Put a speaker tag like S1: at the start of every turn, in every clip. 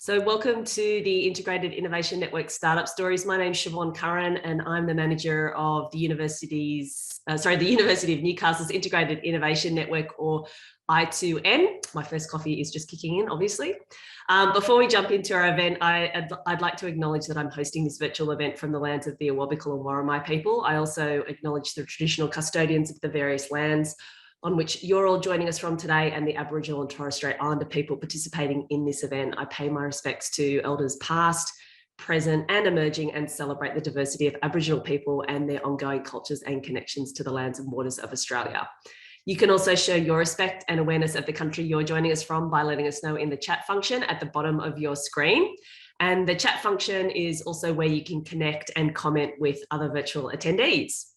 S1: So welcome to the Integrated Innovation Network Startup Stories. My name is Siobhan Curran and I'm the manager of the University of Newcastle's Integrated Innovation Network, or I2N. My first coffee is just kicking in, obviously. Before we jump into our event, I'd like to acknowledge that I'm hosting this virtual event from the lands of the Awabakal and Warramai people. I also acknowledge the traditional custodians of the various lands on which you're all joining us from today, and the Aboriginal and Torres Strait Islander people participating in this event. I pay my respects to elders past, present and emerging, and celebrate the diversity of Aboriginal people and their ongoing cultures and connections to the lands and waters of Australia. You can also show your respect and awareness of the country you're joining us from by letting us know in the chat function at the bottom of your screen. And the chat function is also where you can connect and comment with other virtual attendees.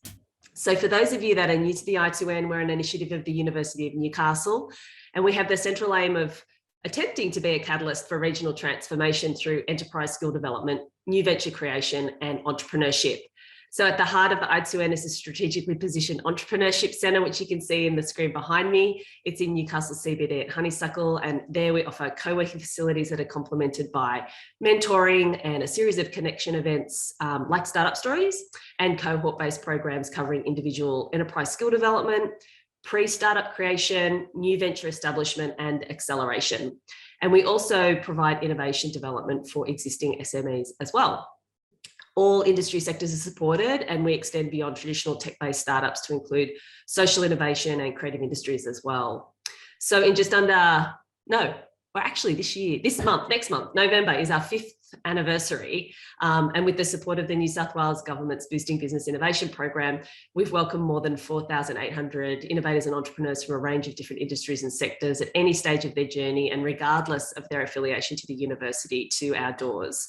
S1: So for those of you that are new to the I2N, we're an initiative of the University of Newcastle, and we have the central aim of attempting to be a catalyst for regional transformation through enterprise skill development, new venture creation, and entrepreneurship. So at the heart of the I2N is a strategically positioned entrepreneurship centre, which you can see in the screen behind me. It's in Newcastle CBD at Honeysuckle, and there we offer co-working facilities that are complemented by mentoring and a series of connection events like Startup Stories, and cohort-based programs covering individual enterprise skill development, pre-startup creation, new venture establishment, and acceleration. And we also provide innovation development for existing SMEs as well. All industry sectors are supported, and we extend beyond traditional tech-based startups to include social innovation and creative industries as well. So in just under, next month, November is our 5th anniversary. And with the support of the New South Wales Government's Boosting Business Innovation Program, we've welcomed more than 4,800 innovators and entrepreneurs from a range of different industries and sectors at any stage of their journey and regardless of their affiliation to the university to our doors.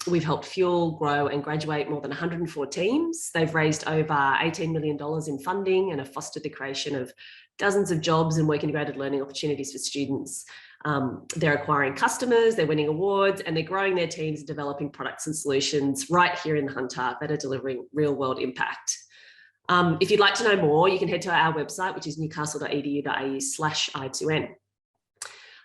S1: We've helped fuel, grow and graduate more than 104 teams. They've raised over $18 million in funding and have fostered the creation of dozens of jobs and work integrated learning opportunities for students. They're acquiring customers, they're winning awards, and they're growing their teams and developing products and solutions right here in the Hunter that are delivering real world impact. If you'd like to know more, you can head to our website, which is newcastle.edu.au/I2N.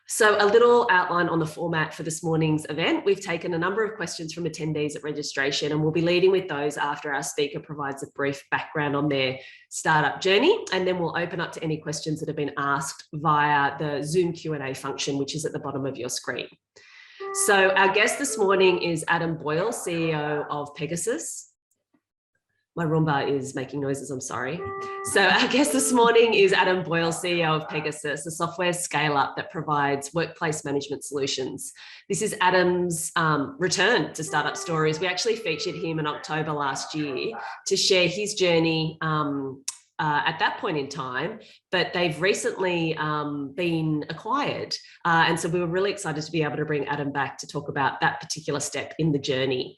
S1: So a little outline on the format for this morning's event. We've taken a number of questions from attendees at registration, and we'll be leading with those after our speaker provides a brief background on their startup journey. And then we'll open up to any questions that have been asked via the Zoom Q&A function, which is at the bottom of your screen. So our guest this morning is Adam Boyle, CEO of Pegasus. My Roomba is making noises, I'm sorry. So our guest this morning is Adam Boyle, CEO of Pegasus, a software scale-up that provides workplace management solutions. This is Adam's return to Startup Stories. We actually featured him in October last year to share his journey at that point in time, but they've recently been acquired. And so we were really excited to be able to bring Adam back to talk about that particular step in the journey.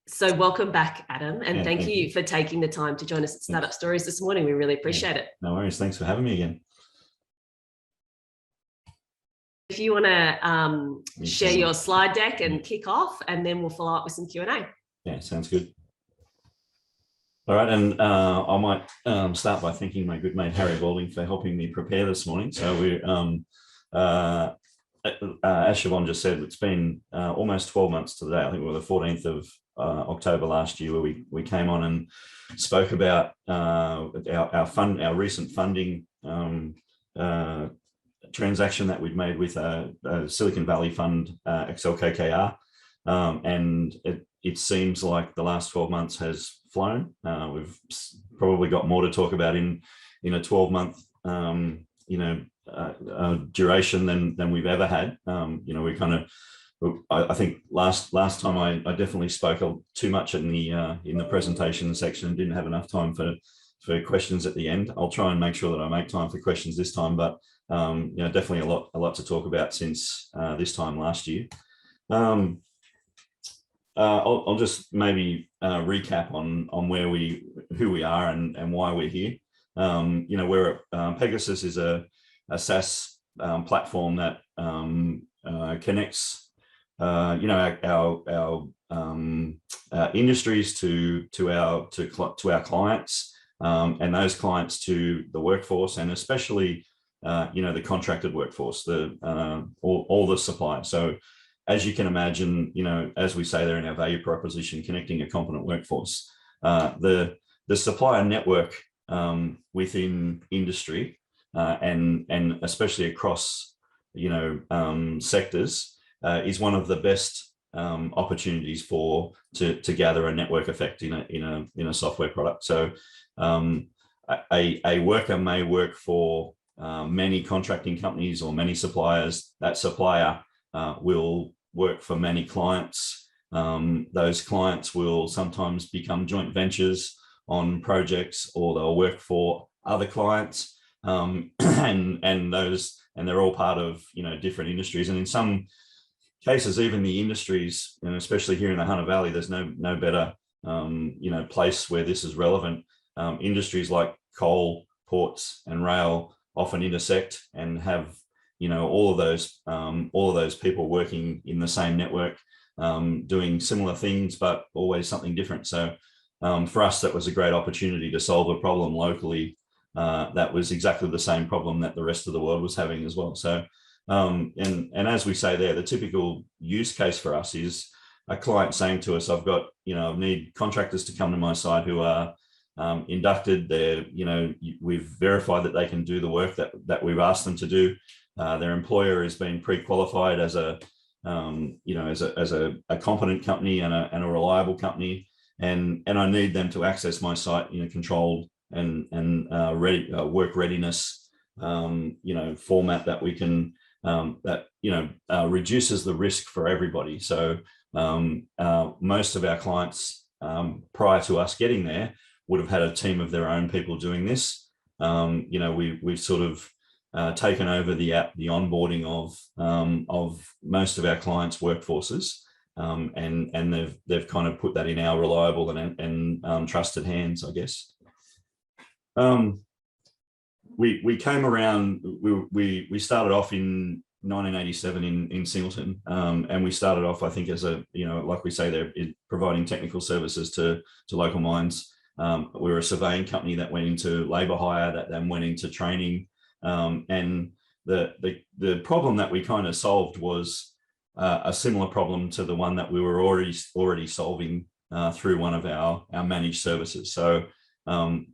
S1: So welcome back, Adam, and thank you for taking the time to join us at Startup Stories this morning. We really appreciate it.
S2: No worries. Thanks for having me again.
S1: If you want to share your slide deck and kick off, and then we'll follow up with some Q&A.
S2: Yeah, sounds good. All right, and I might start by thanking my good mate Harry Balding for helping me prepare this morning. So we, as Siobhan just said, it's been almost 12 months to the day. I think we were the 14th of October last year, where we came on and spoke about our recent funding transaction that we'd made with a Silicon Valley fund, Excel KKR, and it seems like the last 12 months has flown. We've probably got more to talk about in a 12-month duration than we've ever had. We kind of, I think last time I definitely spoke too much in the presentation section and didn't have enough time for questions at the end. I'll try and make sure that I make time for questions this time, but definitely a lot to talk about since this time last year. I'll just maybe recap on who we are and why we're here. We're Pegasus is a SaaS platform that connects our industries to our clients, and those clients to the workforce, and especially the contracted workforce, all the suppliers. So as you can imagine, as we say there in our value proposition, connecting a competent workforce, the supplier network within industry and especially across sectors is one of the best opportunities to gather a network effect in a software product. So a worker may work for many contracting companies or many suppliers. That supplier will work for many clients. Those clients will sometimes become joint ventures on projects, or they'll work for other clients, and they're all part of different industries. And in some cases, even the industries, especially here in the Hunter Valley, there's no better place where this is relevant. Industries like coal, ports, and rail often intersect and have all of those people working in the same network, doing similar things, but always something different. So for us, that was a great opportunity to solve a problem locally that was exactly the same problem that the rest of the world was having as well. So and as we say there, the typical use case for us is a client saying to us, I've got, I need contractors to come to my site who are inducted. They're, we've verified that they can do the work that we've asked them to do. Their employer has been pre-qualified as a competent company and a reliable company, and I need them to access my site in a controlled and ready work readiness format that we can reduces the risk for everybody. So most of our clients prior to us getting there would have had a team of their own people doing this. We've sort of taken over the onboarding of most of our clients' workforces, and they've kind of put that in our reliable and trusted hands, I guess. We came around. We started off in 1987 in Singleton, and we started off, I think, as like we say there, providing technical services to local mines. We were a surveying company that went into labour hire, that then went into training, and the problem that we kind of solved was a similar problem to the one that we were already solving through one of our managed services. So we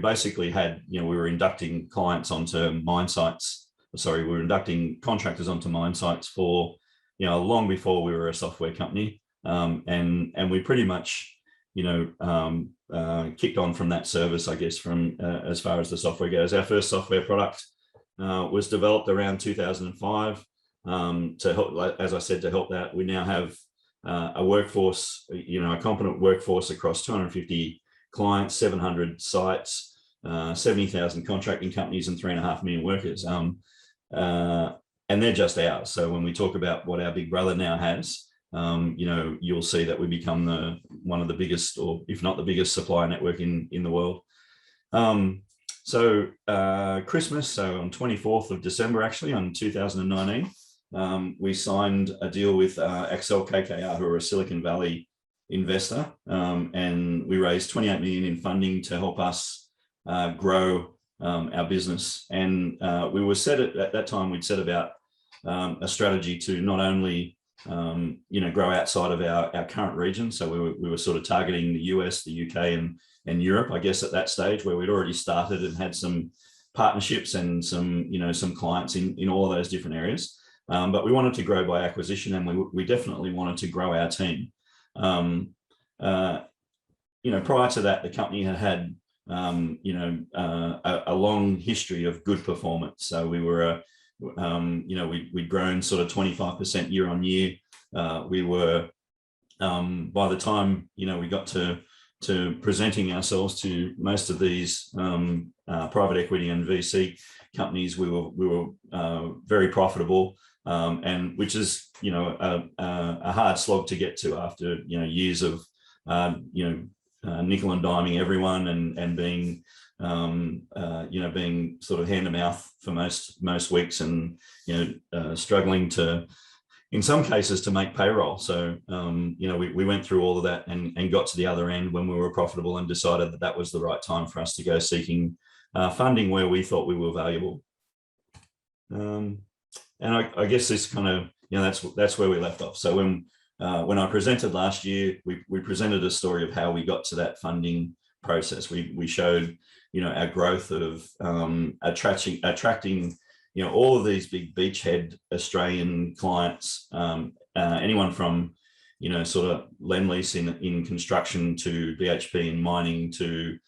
S2: basically had, we were inducting clients onto mine sites. Sorry, we were inducting contractors onto mine sites for, long before we were a software company, and we pretty much kicked on from that service, I guess, from as far as the software goes. Our first software product was developed around 2005 to help, as I said, to help that. We now have a workforce, a competent workforce across 250 clients, 700 sites, 70,000 contracting companies, and 3.5 million workers. And they're just ours. So when we talk about what our big brother now has, you'll see that we become one of the biggest, or if not the biggest, supplier network in the world. Christmas, so on 24th of December, actually, on 2019, we signed a deal with Accel KKR, who are a Silicon Valley investor, and we raised 28 million in funding to help us grow our business. And we were at that time, we'd set about a strategy to not only grow outside of our current region. So we were sort of targeting the US, the UK, and Europe, I guess, at that stage, where we'd already started and had some partnerships and some clients in all of those different areas. But we wanted to grow by acquisition, and we definitely wanted to grow our team. Prior to that, the company had a long history of good performance. So we were we'd grown sort of 25% year on year. We were, by the time, we got to presenting ourselves to most of these private equity and VC companies, we were very profitable, and which is, a hard slog to get to after, years of, nickel and diming everyone and being, being sort of hand to mouth for most weeks, and struggling to, in some cases, to make payroll. So we went through all of that and got to the other end when we were profitable, and decided that was the right time for us to go seeking funding where we thought we were valuable. And I guess this kind of, that's where we left off. So when I presented last year, we presented a story of how we got to that funding process. We showed, our growth of attracting, all of these big beachhead Australian clients, anyone from, sort of Lendlease in construction to BHP in mining to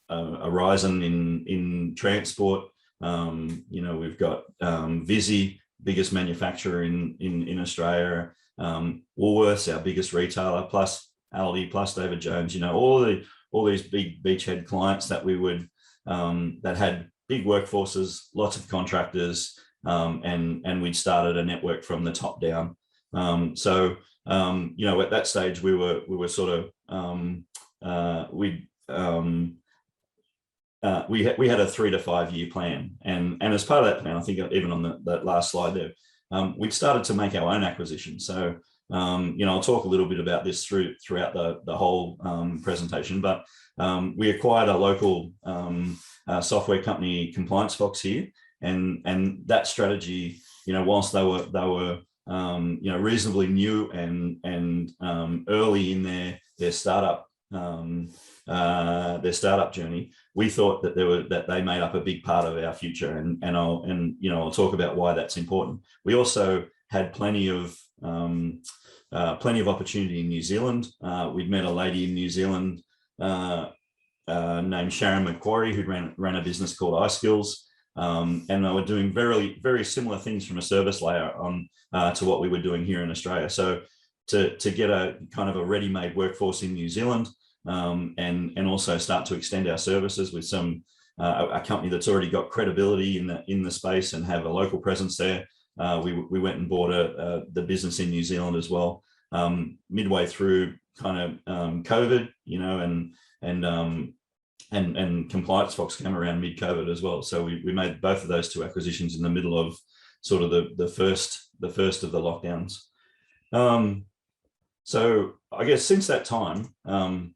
S2: Aurizon in transport. We've got Visy, biggest manufacturer in Australia, Woolworths, our biggest retailer, plus Aldi, plus David Jones. All these big beachhead clients that we would that had big workforces, lots of contractors, and we'd started a network from the top down. So at that stage we were sort of we had a 3 to 5 year plan, and as part of that plan, I think even on that last slide there, we'd started to make our own acquisitions. So I'll talk a little bit about this throughout the whole presentation, but we acquired a local software company, Compliance Fox here, and that strategy, whilst they were reasonably new and early in their startup journey, we thought that they made up a big part of our future, and I'll talk about why that's important. We also had plenty of opportunity in New Zealand. We'd met a lady in New Zealand named Sharon Macquarie, who ran a business called iSkills, and they were doing very, very similar things from a service layer on to what we were doing here in Australia. So to get a kind of a ready-made workforce in New Zealand, and also start to extend our services with a company that's already got credibility in the space and have a local presence there. We went and bought the business in New Zealand as well, midway through kind of COVID, and Compliance Fox came around mid-COVID as well. So we made both of those two acquisitions in the middle of sort of the first of the lockdowns. So I guess since that time, and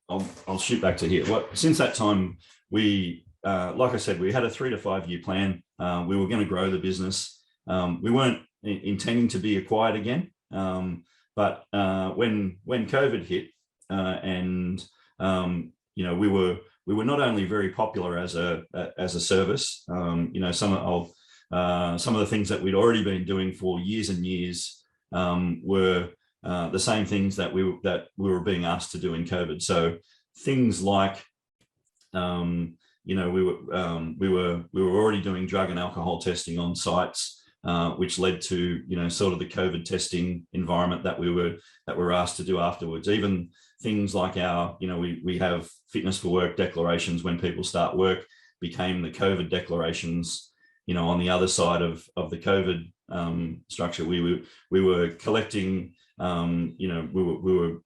S2: I'll shoot back to here. Since that time, we, like I said, we had a 3 to 5 year plan. We were going to grow the business. We weren't intending to be acquired again, but when COVID hit, and we were not only very popular as a service. Some of the things that we'd already been doing for years and years were the same things that we were being asked to do in COVID. So things like, we were already doing drug and alcohol testing on sites, which led to sort of the COVID testing environment that we were asked to do afterwards. Even things like we have fitness for work declarations when people start work became the COVID declarations. On the other side of the COVID structure, we were collecting. We were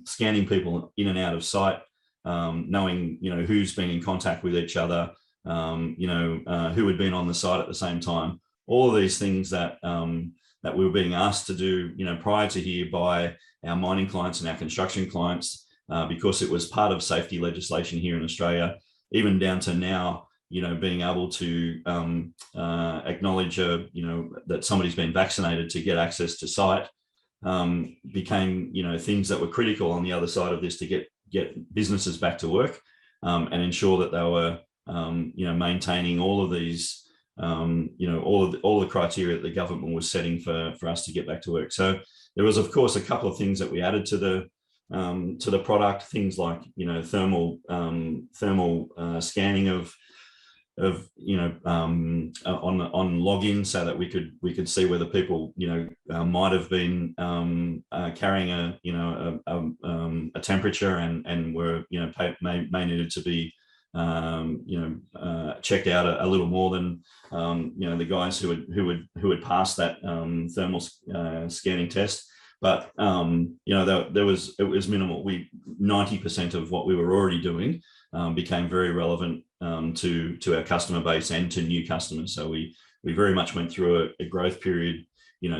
S2: scanning people in and out of site, knowing who's been in contact with each other, who had been on the site at the same time. All of these things that we were being asked to do, prior to here by our mining clients and our construction clients, because it was part of safety legislation here in Australia, even down to now. Being able to acknowledge, that somebody's been vaccinated to get access to site, became, things that were critical on the other side of this to get businesses back to work, and ensure that they were, maintaining all of these, all the criteria that the government was setting for us to get back to work. So there was, of course, a couple of things that we added to the product, things like, thermal scanning of on login, so that we could see whether people might have been carrying a temperature and were may needed to be checked out a little more than the guys who had passed that thermal scanning test. But it was minimal. 90% of what we were already doing became very relevant to our customer base and to new customers. So we very much went through a growth period,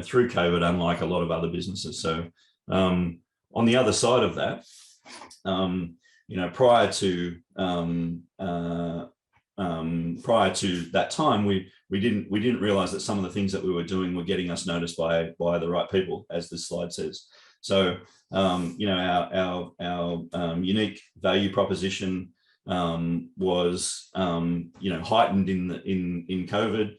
S2: through COVID, unlike a lot of other businesses. So on the other side of that, prior to that time, we didn't realize that some of the things that we were doing were getting us noticed by the right people, as this slide says. So our unique value proposition was heightened in COVID.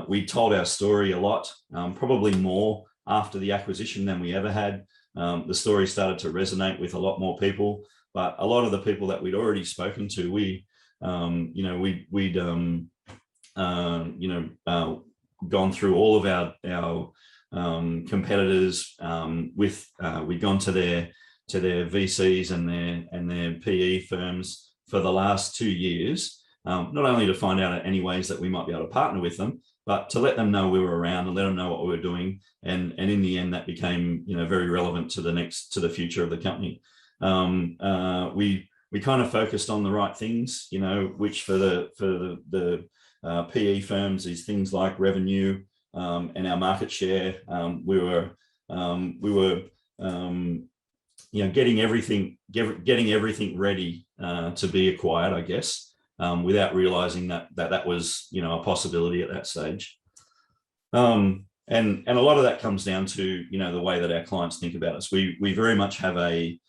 S2: We told our story a lot, probably more after the acquisition than we ever had. The story started to resonate with a lot more people, but a lot of the people that we'd already spoken to, we'd gone through all of our competitors. We'd gone to their VCs and their PE firms for the last 2 years, not only to find out any ways that we might be able to partner with them, but to let them know we were around and let them know what we were doing. And in the end, that became very relevant to the future of the company. We kind of focused on the right things, which for the PE firms is things like revenue and our market share. We were getting everything ready to be acquired, I guess, without realizing that was a possibility at that stage. And a lot of that comes down to the way that our clients think about us. We very much have a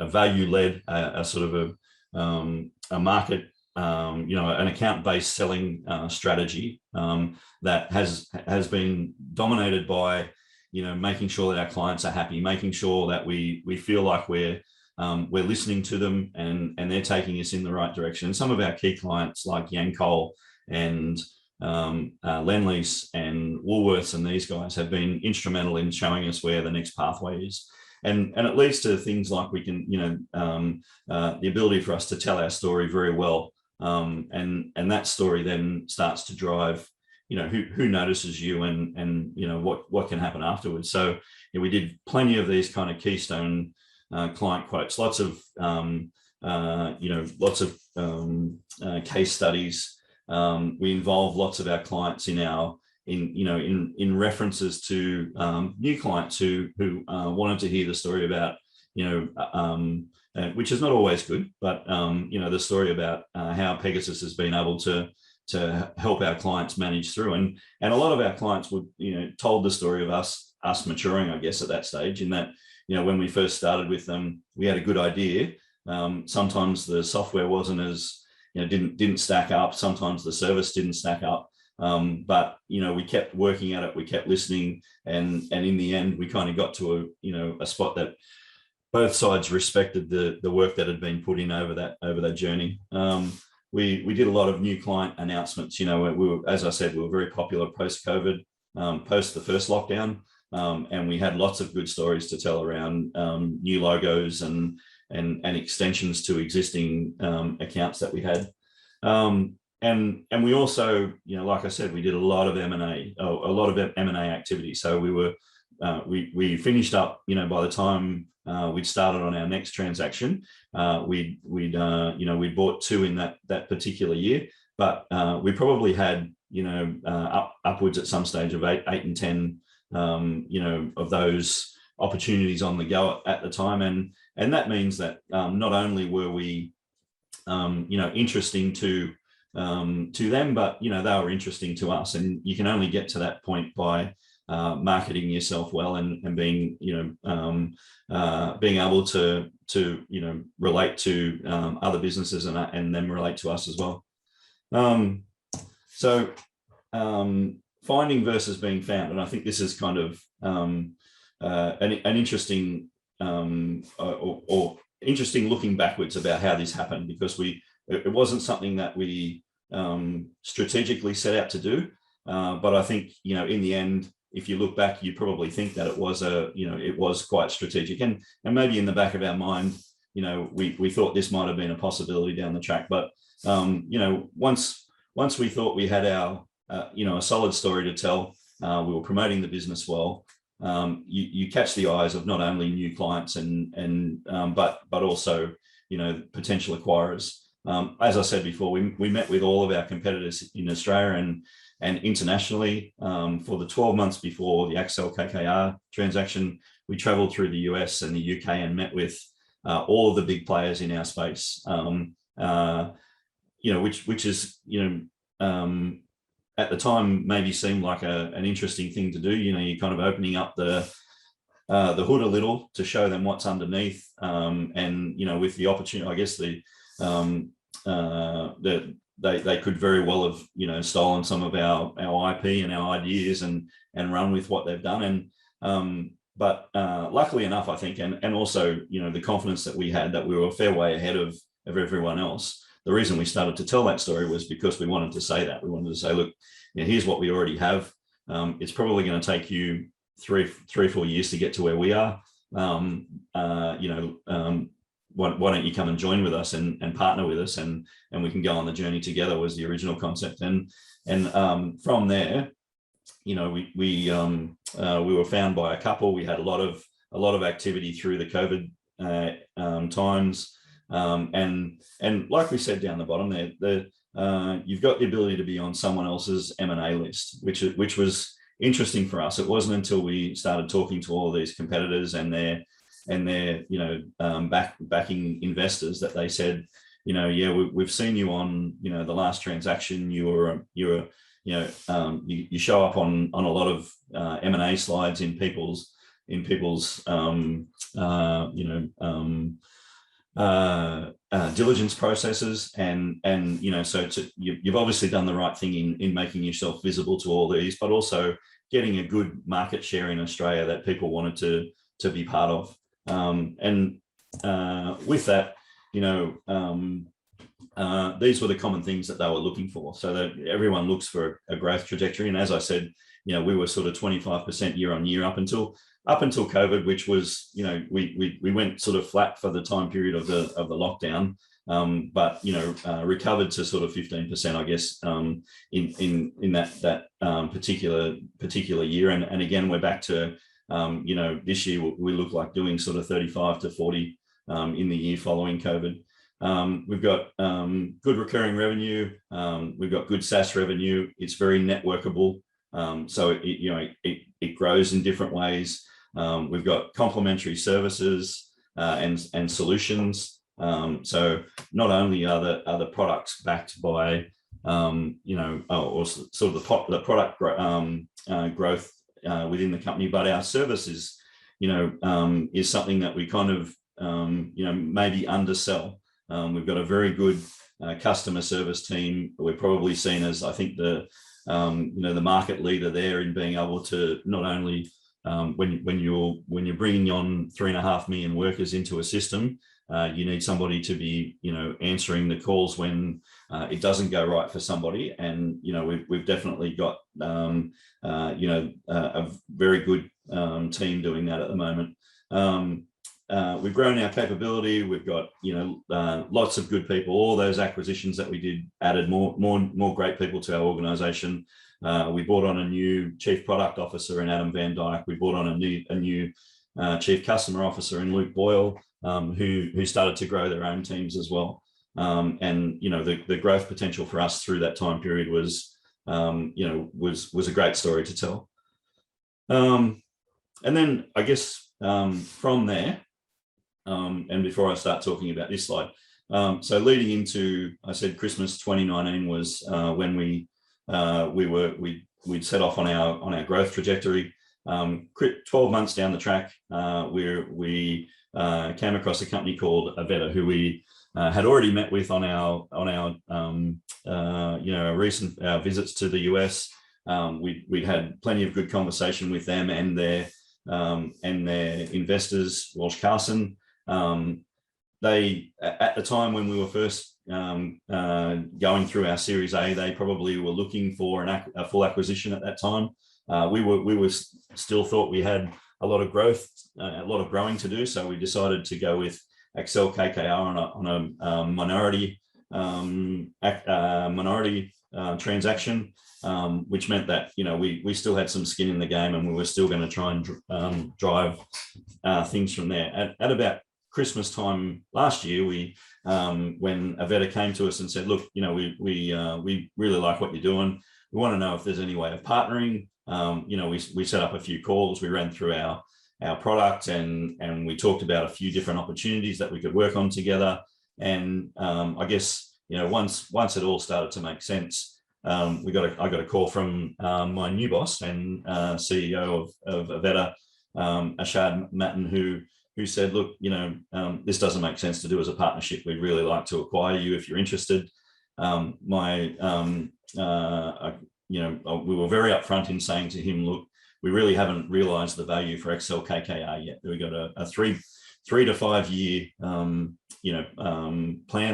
S2: value-led, a sort of a market, an account-based selling strategy that has been dominated by making sure that our clients are happy, making sure that we feel like we're listening to them and they're taking us in the right direction. And some of our key clients like Yancoal and Lendlease and Woolworths and these guys have been instrumental in showing us where the next pathway is. And it leads to things like we can, the ability for us to tell our story very well. And that story then starts to drive, who notices you and what can happen afterwards. So we did plenty of these kind of keystone client quotes, lots of case studies. We involve lots of our clients in references to new clients who wanted to hear the story about, which is not always good, but the story about how Pegasus has been able to help our clients manage through. And a lot of our clients would, told the story of us maturing, I guess, at that stage, in that, when we first started with them, we had a good idea. Sometimes the software wasn't as, didn't stack up. Sometimes the service didn't stack up. But we kept working at it. We kept listening, and in the end, we kind of got to a spot that both sides respected the work that had been put in over that journey. We did a lot of new client announcements. We were, as I said, we were very popular post-COVID, post the first lockdown, and we had lots of good stories to tell around new logos and extensions to existing accounts that we had. And we also, like I said, we did a lot of M&A activity. So we finished up, by the time we'd started on our next transaction, we bought 2 in that particular year, but we probably had, upwards at some stage of 8 and 10, of those opportunities on the go at the time. And that means that not only were we, interesting to them, but they were interesting to us. And you can only get to that point by marketing yourself well and being being able to relate to other businesses and them relate to us as well. So finding versus being found, and I think this is kind of an interesting or interesting looking backwards about how this happened, because it wasn't something that we strategically set out to do, but I think in the end, if you look back, you probably think that it was quite strategic, and maybe in the back of our mind, we thought this might have been a possibility down the track, but once we thought we had our a solid story to tell, we were promoting the business well. You catch the eyes of not only new clients but also potential acquirers. As I said before, we met with all of our competitors in Australia, and internationally. For the 12 months before the Accel KKR transaction, we traveled through the US and the UK and met with all of the big players in our space. Which is, at the time maybe seemed like an interesting thing to do. You're kind of opening up the hood a little to show them what's underneath, and with the opportunity, I guess they could very well have stolen some of our IP and our ideas and run with what they've done. But luckily enough, I think, and also the confidence that we had that we were a fair way ahead of everyone else. The reason we started to tell that story was because we wanted to say that. We wanted to say, look, here's what we already have. It's probably going to take you 3-4 years to get to where we are. Why don't you come and join with us and partner with us, and we can go on the journey together, was the original concept. And from there, we were found by a couple. We had a lot of activity through the COVID times. And like we said down the bottom there, you've got the ability to be on someone else's M&A list, which was interesting for us. It wasn't until we started talking to all of these competitors and their backing investors that they said, we've seen you on the last transaction. You show up on a lot of M&A slides in people's diligence processes, and so you've obviously done the right thing in making yourself visible to all these, but also getting a good market share in Australia that people wanted to be part of. With that, these were the common things that they were looking for, so that everyone looks for a growth trajectory. And as I said, we were sort of 25% year on year up until COVID, which was, we went sort of flat for the time period of the lockdown, but recovered to sort of 15%, I guess, in that particular year. And again, we're back to this year we look like doing sort of 35 to 40 in the year following COVID. We've got good recurring revenue. We've got good SaaS revenue. It's very networkable. So it grows in different ways. We've got complementary services and solutions. So not only are the products backed by or sort of the product growth within the company, but our services is something that we kind of maybe undersell. We've got a very good customer service team. We're probably seen as, I think, the market leader there in being able to not only when you're bringing on 3.5 million workers into a system, you need somebody to be answering the calls when it doesn't go right for somebody. And we've definitely got a very good team doing that at the moment. We've grown our capability. We've got lots of good people. All those acquisitions that we did added more great people to our organisation. We brought on a new chief product officer in Adam Van Dyke. We brought on a new chief customer officer in Luke Boyle, who started to grow their own teams as well. And the growth potential for us through that time period was a great story to tell. And then I guess from there. And before I start talking about this slide, so leading into, I said Christmas 2019 was when we'd set off on our growth trajectory. 12 months down the track, we came across a company called Avetta, who we had already met with on our recent visits to the US. We'd had plenty of good conversation with them and their investors, Walsh Carson. They, at the time when we were first going through our Series A, they probably were looking for a full acquisition at that time. We were still thought we had a lot of growth, a lot of growing to do, so we decided to go with Accel KKR on a minority transaction, which meant that we still had some skin in the game, and we were still going to try and drive things from there. At about Christmas time last year, when Avetta came to us and said, "Look, we really like what you're doing. we want to know if there's any way of partnering. We set up a few calls, we ran through our product, and we talked about a few different opportunities that we could work on together. And I guess, once it all started to make sense, I got a call from my new boss and CEO of Avetta, Ashad Matin, who said, look, this doesn't make sense to do as a partnership. We'd really like to acquire you if you're interested. We were very upfront in saying to him, look, we really haven't realized the value for Excel KKR yet. We got a 3 to 5 year plan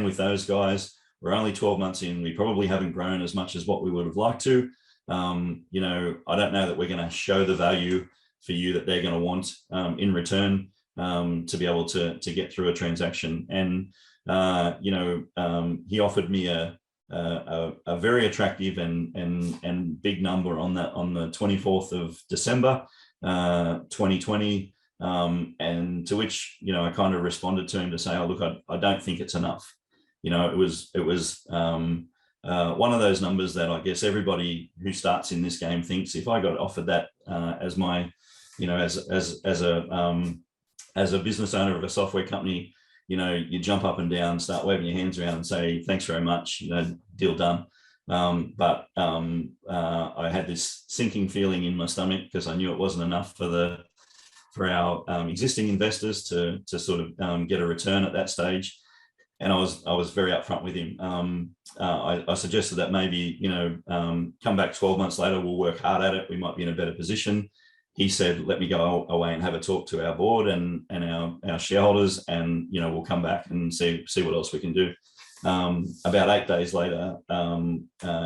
S2: with those guys. We're only 12 months in. We probably haven't grown as much as what we would have liked to. I don't know that we're going to show the value for you that they're going to want in return to be able to get through a transaction. And he offered me a very attractive and big number on the 24th of December 2020, and to which I kind of responded to him to say, oh look, I don't think it's enough. It was one of those numbers that I guess everybody who starts in this game thinks, if I got offered that as my as a business owner of a software company, you jump up and down, start waving your hands around and say, thanks very much, deal done. But I had this sinking feeling in my stomach because I knew it wasn't enough for our existing investors to sort of get a return at that stage. And I was very upfront with him. I suggested that maybe, come back 12 months later, we'll work hard at it. We might be in a better position. He said, let me go away and have a talk to our board and our shareholders, and we'll come back and see what else we can do. About 8 days later,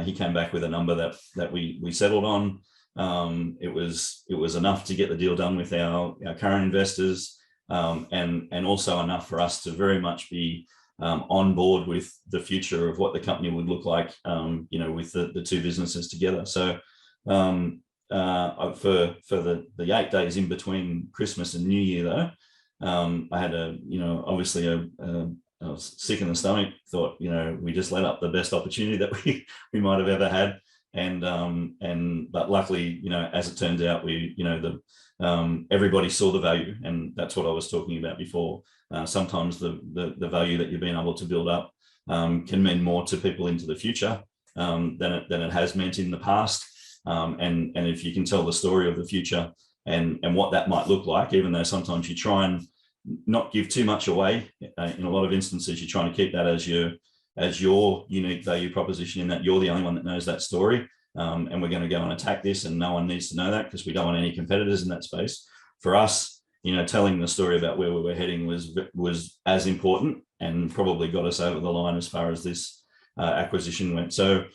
S2: he came back with a number that we settled on. It was enough to get the deal done with our current investors, and also enough for us to very much be on board with the future of what the company would look like, with the two businesses together. So for the 8 days in between Christmas and New Year, though, I had obviously I was sick in the stomach, thought, we just let up the best opportunity that we might have ever had. But luckily, as it turns out, everybody saw the value, and that's what I was talking about before. Sometimes the value that you've been able to build up can mean more to people into the future than it has meant in the past. And if you can tell the story of the future and what that might look like, even though sometimes you try and not give too much away, in a lot of instances you're trying to keep that as your unique value proposition, in that you're the only one that knows that story, and we're going to go and attack this, and no one needs to know that because we don't want any competitors in that space. For us, telling the story about where we were heading was as important, and probably got us over the line as far as this acquisition went. So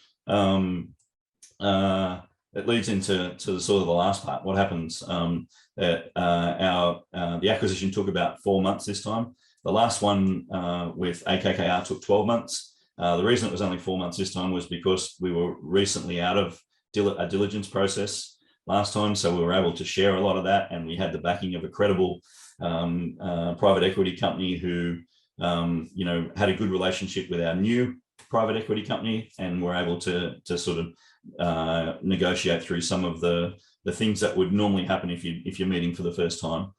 S2: it leads into sort of the last part. What happens? The acquisition took about 4 months this time. The last one with AKKR took 12 months. The reason it was only 4 months this time was because we were recently out of a diligence process last time, so we were able to share a lot of that, and we had the backing of a credible private equity company who had a good relationship with our new private equity company, and were able to sort of negotiate through some of the things that would normally happen if you're meeting for the first time.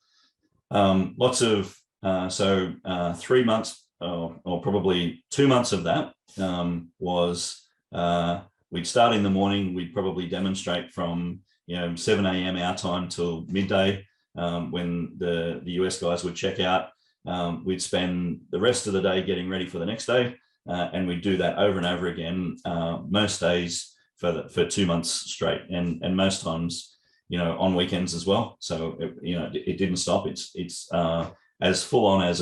S2: 3 months or probably 2 months of that was we'd start in the morning. We'd probably demonstrate from 7 a.m. our time till midday, when the US guys would check out. We'd spend the rest of the day getting ready for the next day, and we'd do that over and over again, most days for 2 months straight, and most times on weekends as well. So it didn't stop. It's as full on as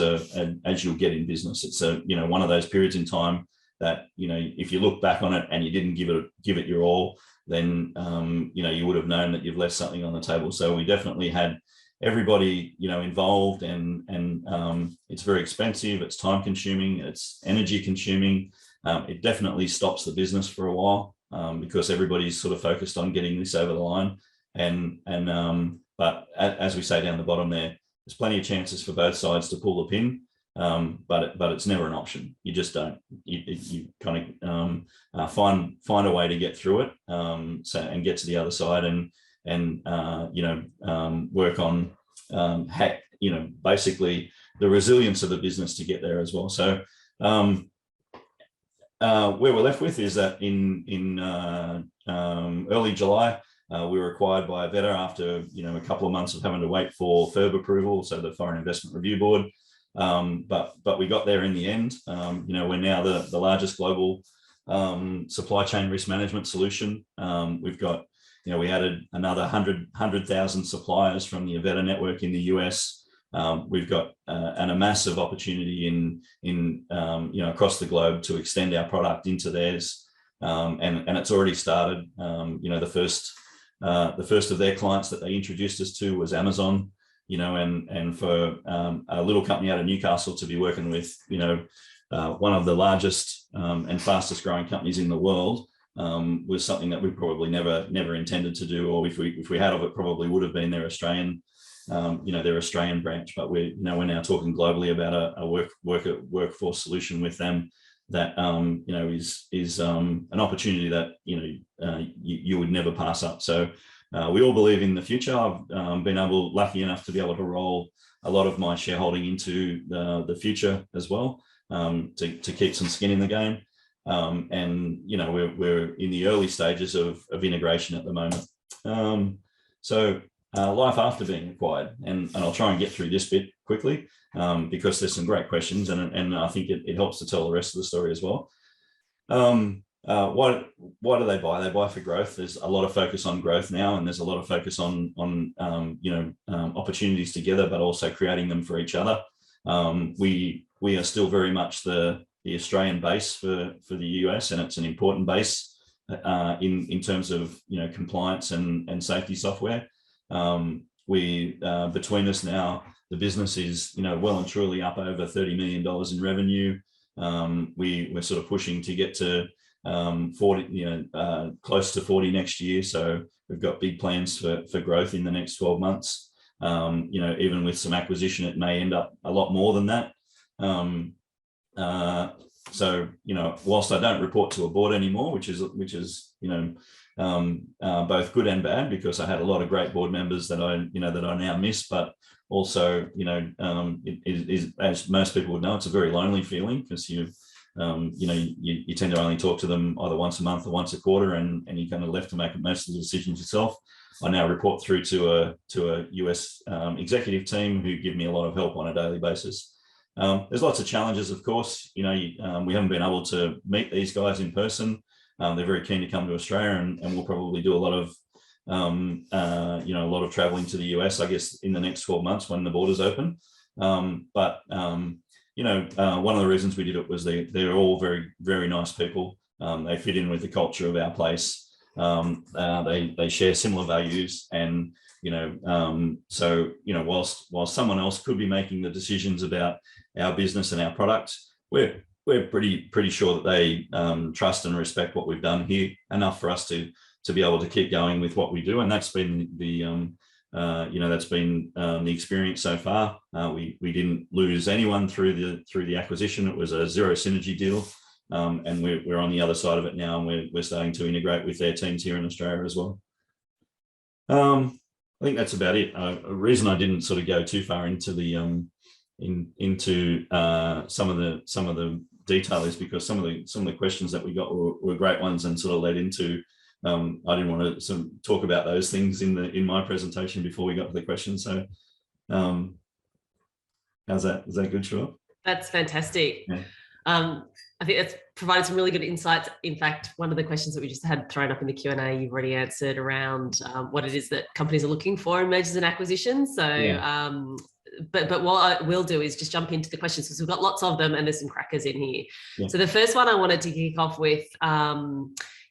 S2: you'll get in business. It's one of those periods in time that if you look back on it and you didn't give it your all, then you would have known that you've left something on the table. So we definitely had everybody involved, and it's very expensive, it's time consuming, it's energy consuming. It definitely stops the business for a while, because everybody's sort of focused on getting this over the line. But as we say down the bottom there's plenty of chances for both sides to pull the pin. but it's never an option. You just don't. You kind of find a way to get through it, and get to the other side, and work on basically the resilience of the business to get there as well. So where we're left with is that in early July, we were acquired by Avetta after a couple of months of having to wait for FIRB approval, so the Foreign Investment Review Board. But we got there in the end. We're now the largest global supply chain risk management solution. We've got, we added another 100,000 suppliers from the Avetta network in the US. We've got a massive opportunity in across the globe to extend our product into theirs, and it's already started. The first of their clients that they introduced us to was Amazon. And for a little company out of Newcastle to be working with, one of the largest and fastest growing companies in the world was something that we probably never intended to do, or if we had of it, probably would have been their Australian branch. But we're now talking globally about a workforce solution with them that is an opportunity that you would never pass up. So we all believe in the future. I've been lucky enough to be able to roll a lot of my shareholding into the future as well, to keep some skin in the game. And we're in the early stages of integration at the moment. So life after being acquired, and I'll try and get through this bit quickly, because there's some great questions, and I think it helps to tell the rest of the story as well. Why do they buy? They buy for growth. There's a lot of focus on growth now, and there's a lot of focus on opportunities together, but also creating them for each other. We are still very much the Australian base for the US, and it's an important base in terms of compliance and safety software. Between us now, the business is well and truly up over $30 million in revenue. We're sort of pushing to get to 40, close to 40 next year. So we've got big plans for growth in the next 12 months. Even with some acquisition, it may end up a lot more than that. So whilst I don't report to a board anymore, which is both good and bad, because I had a lot of great board members that I now miss, but also it is, as most people would know, it's a very lonely feeling, because you tend to only talk to them either once a month or once a quarter, and you're kind of left to make most of the decisions yourself. I now report through to a US executive team who give me a lot of help on a daily basis. There's lots of challenges, of course. We haven't been able to meet these guys in person. They're very keen to come to Australia, and we'll probably do a lot of traveling to the US, I guess, in the next 12 months when the borders open. But one of the reasons we did it was they're all very, very nice people. They fit in with the culture of our place. They share similar values, and whilst someone else could be making the decisions about our business and our product, we're pretty sure that they trust and respect what we've done here enough for us to be able to keep going with what we do. And that's been the experience so far. We didn't lose anyone through the acquisition. It was a zero synergy deal, and we're on the other side of it now, and we're starting to integrate with their teams here in Australia as well. I think that's about it. A reason I didn't sort of go too far into the some of the detail is because some of the questions that we got were great ones, and sort of led into. I didn't want to sort of talk about those things in my presentation before we got to the questions. So, how's that? Is that good, Siobhan?
S1: That's fantastic.
S2: Yeah.
S1: I think that's provided some really good insights. In fact, one of the questions that we just had thrown up in the Q&A, you've already answered around what it is that companies are looking for in mergers and acquisitions. So, yeah. But what I will do is just jump into the questions, because we've got lots of them and there's some crackers in here. Yeah. So the first one I wanted to kick off with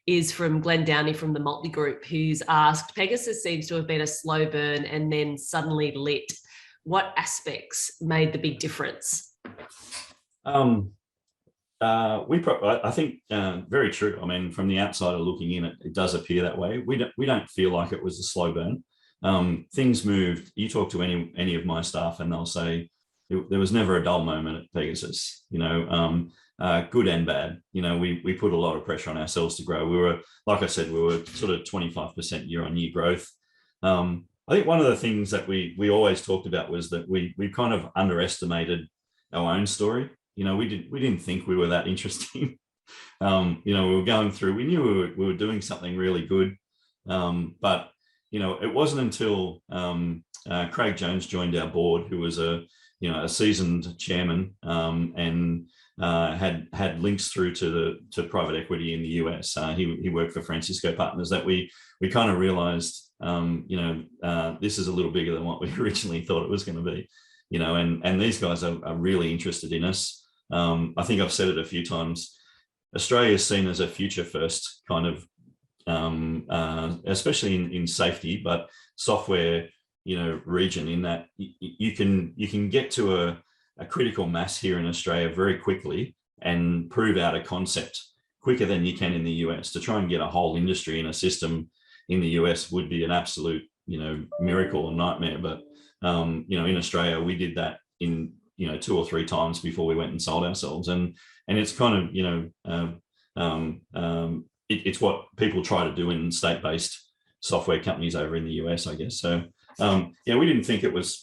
S1: is from Glenn Downey from the Multi Group, who's asked, Pegasus seems to have been a slow burn and then suddenly lit. What aspects made the big difference?
S2: I think very true. I mean, from the outsider looking in, it does appear that way. We don't feel like it was a slow burn. Things moved. You talk to any of my staff, and they'll say, there was never a dull moment at Pegasus, good and bad. We put a lot of pressure on ourselves to grow. We were, like I said, we were sort of 25% year-on-year growth. I think one of the things that we always talked about was that we kind of underestimated our own story. We didn't think we were that interesting. We were going through, we knew we were doing something really good. But it wasn't until Craig Jones joined our board, who was a seasoned chairman, and had links through to private equity in the US. He worked for Francisco Partners, that we kind of realized, this is a little bigger than what we originally thought it was going to be, and these guys are really interested in us. I think I've said it a few times. Australia is seen as a future first kind of, especially in safety, but software, region, in that you can get to a critical mass here in Australia very quickly and prove out a concept quicker than you can in the US. To try and get a whole industry in a system in the US would be an absolute, miracle or nightmare. But, in Australia, we did that in, 2 or 3 times before we went and sold ourselves. And it's kind of, it's what people try to do in state-based software companies over in the US, I guess. So, we didn't think it was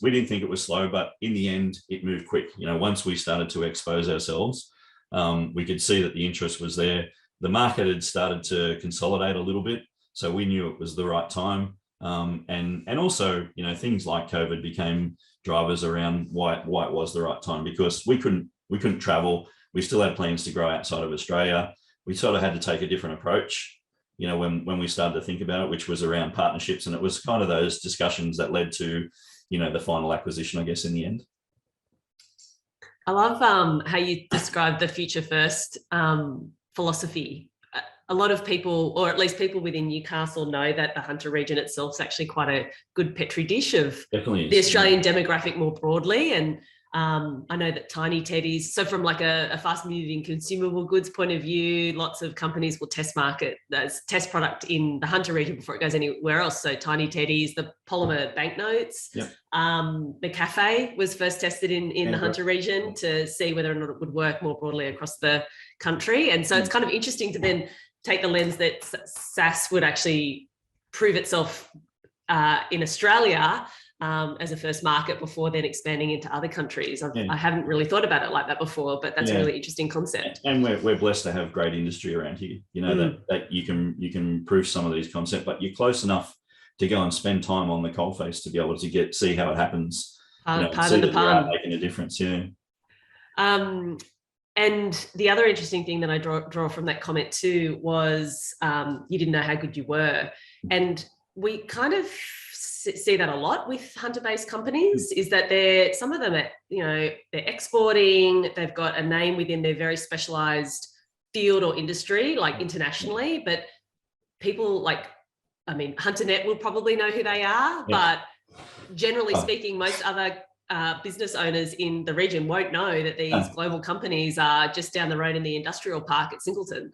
S2: slow, but in the end, it moved quick. Once we started to expose ourselves, we could see that the interest was there. The market had started to consolidate a little bit, so we knew it was the right time. And also, things like COVID became drivers around why it was the right time, because we couldn't travel. We still had plans to grow outside of Australia. We sort of had to take a different approach, when we started to think about it, which was around partnerships. And it was kind of those discussions that led to, the final acquisition, I guess, in the end.
S1: I love how you describe the future first philosophy. A lot of people, or at least people within Newcastle, know that the Hunter region itself is actually quite a good petri dish of the Australian demographic more broadly. And I know that tiny teddies, so from like a fast-moving consumable goods point of view, lots of companies will test market as test product in the Hunter region before it goes anywhere else. So tiny teddies, the polymer banknotes, the cafe was first tested in the Hunter region to see whether or not it would work more broadly across the country. And so it's kind of interesting to then take the lens that SaaS would actually prove itself in Australia as a first market before then expanding into other countries. I haven't really thought about it like that before, but that's a really interesting concept.
S2: And we're blessed to have great industry around here, that you can prove some of these concepts, but you're close enough to go and spend time on the coalface to be able to see how it happens.
S1: Part of the pun.
S2: Making a difference,
S1: And the other interesting thing that I draw from that comment too was you didn't know how good you were. And we kind of see that a lot with hunter-based companies, is that some of them are, they're exporting, they've got a name within their very specialized field or industry, like internationally, but people HunterNet will probably know who they are, but generally speaking, most other business owners in the region won't know that these global companies are just down the road in the industrial park at Singleton.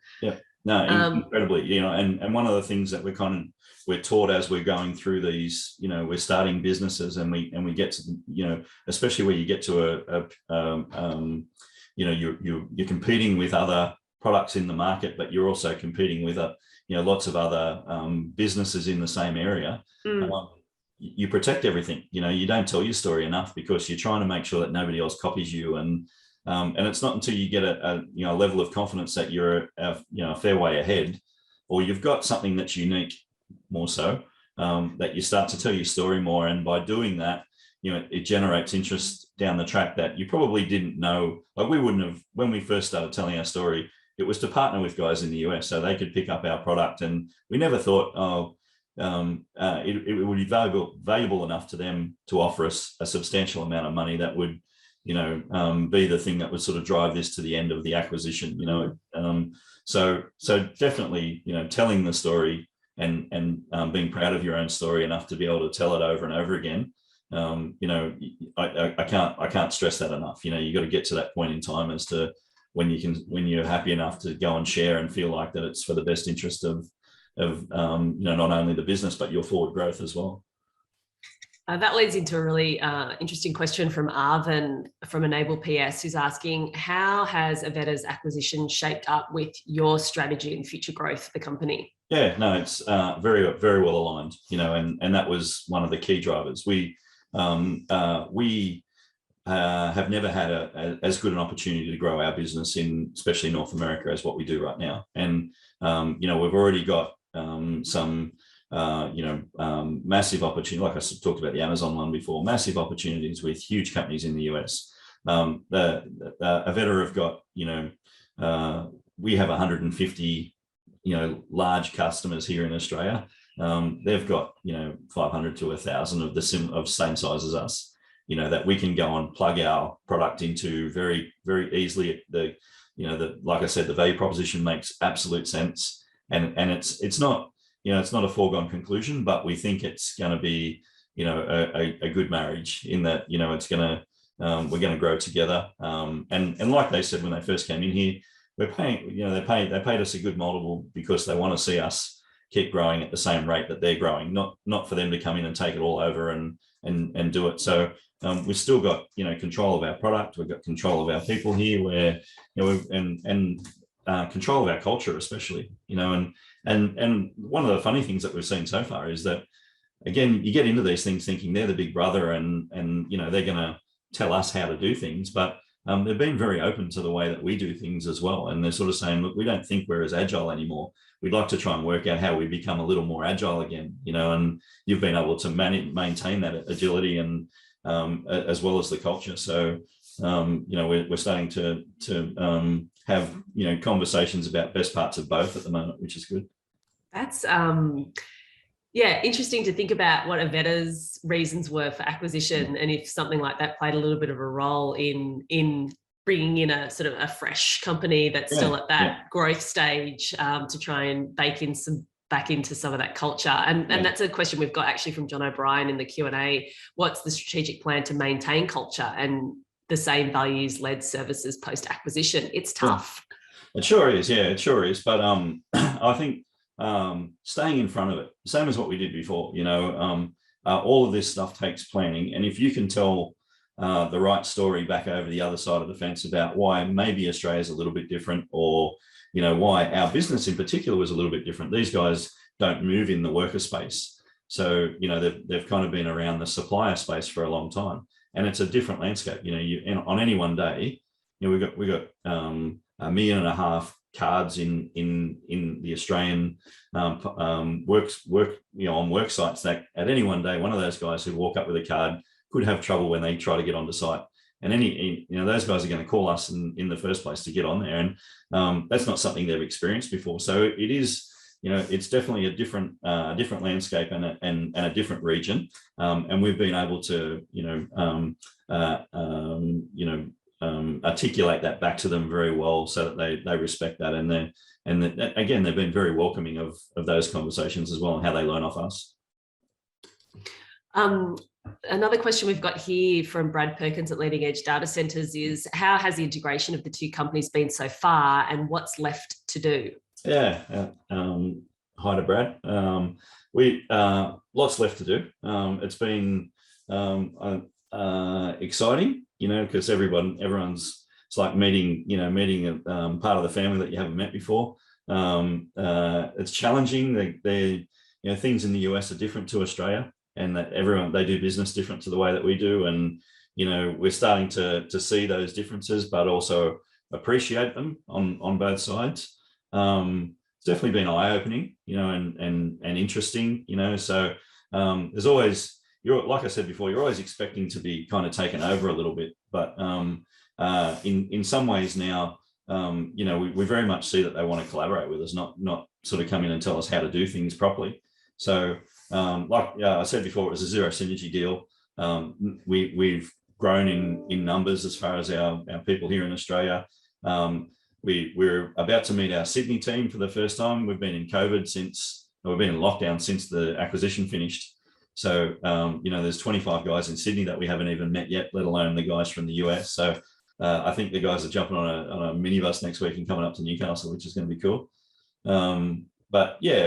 S2: Incredibly, and one of the things that we're taught as we're going through these, we're starting businesses, and we get to, especially where you get to you're competing with other products in the market, but you're also competing with lots of other businesses in the same area. You protect everything. You don't tell your story enough, because you're trying to make sure that nobody else copies you. And it's not until you get a level of confidence that you're a fair way ahead, or you've got something that's unique, more so, that you start to tell your story more. And by doing that, it generates interest down the track that you probably didn't know. Like, we wouldn't have, when we first started telling our story, it was to partner with guys in the US so they could pick up our product. And we never thought, it would be valuable enough to them to offer us a substantial amount of money that would, be the thing that would sort of drive this to the end of the acquisition. So definitely, telling the story and being proud of your own story enough to be able to tell it over and over again. I can't stress that enough. You got to get to that point in time as to when you're happy enough to go and share and feel like that it's for the best interest of not only the business, but your forward growth as well.
S1: That leads into a really interesting question from Arvin from Enable PS, who's asking, how has Avetta's acquisition shaped up with your strategy and future growth of the company?
S2: Yeah, no, it's very, very well aligned, and that was one of the key drivers. We have never had as good an opportunity to grow our business especially North America, as what we do right now. And, we've already got some massive opportunity, like I talked about the Amazon one before, massive opportunities with huge companies in the US. Avetta have got, we have 150, large customers here in Australia. They've got, 500 to 1,000 of the same size as us, that we can go and plug our product into very, very easily. Like I said, the value proposition makes absolute sense, and it's not, it's not a foregone conclusion, but we think it's going to be, a good marriage in that, it's going to, we're going to grow together. And like they said when they first came in here, we're paying, they paid us a good multiple because they want to see us keep growing at the same rate that they're growing, not for them to come in and take it all over and do it. So we've still got, control of our product. We've got control of our people here, where, and control of our culture, especially, and one of the funny things that we've seen so far is that, again, you get into these things thinking they're the big brother and they're going to tell us how to do things, but they've been very open to the way that we do things as well. And they're sort of saying, look, we don't think we're as agile anymore. We'd like to try and work out how we become a little more agile again, and you've been able to maintain that agility and as well as the culture. So, we're starting to have, conversations about best parts of both at the moment, which is good.
S1: That's interesting to think about what Avetta's reasons were for acquisition, and if something like that played a little bit of a role in bringing in a sort of a fresh company that's still at that growth stage, to try and bake in back into some of that culture. And that's a question we've got actually from John O'Brien in the Q&A. What's the strategic plan to maintain culture and the same values-led services post-acquisition? It's tough.
S2: It sure is. Yeah, it sure is. But I think staying in front of it, same as what we did before, all of this stuff takes planning. And if you can tell the right story back over the other side of the fence about why maybe Australia is a little bit different, or, why our business in particular was a little bit different. These guys don't move in the worker space. So, they've kind of been around the supplier space for a long time, and it's a different landscape. On any one day, we got 1.5 million cards in the Australian on work sites, that at any one day, one of those guys who walk up with a card could have trouble when they try to get onto site. And those guys are going to call us in the first place to get on there. And that's not something they've experienced before. So it is, it's definitely a different landscape and a different region. And we've been able to, articulate that back to them very well, so that they respect that. And again, they've been very welcoming of those conversations as well, and how they learn off us.
S1: Another question we've got here from Brad Perkins at Leading Edge Data Centers is, how has the integration of the two companies been so far, and what's left to do?
S2: Yeah. Hi to Brad. We lots left to do. It's been exciting, because everyone's, it's like meeting a part of the family that you haven't met before. It's challenging. Things in the US are different to Australia, and that they do business different to the way that we do. And, we're starting to see those differences, but also appreciate them on both sides. It's definitely been eye-opening, and interesting, so there's always, like I said before, you're always expecting to be kind of taken over a little bit, but in some ways now, we very much see that they want to collaborate with us, not sort of come in and tell us how to do things properly. So like I said before, it was a zero synergy deal. We've grown in numbers as far as our people here in Australia. We're about to meet our Sydney team for the first time. We've been in lockdown since the acquisition finished. So, there's 25 guys in Sydney that we haven't even met yet, let alone the guys from the US. So I think the guys are jumping on a minibus next week and coming up to Newcastle, which is going to be cool. But yeah,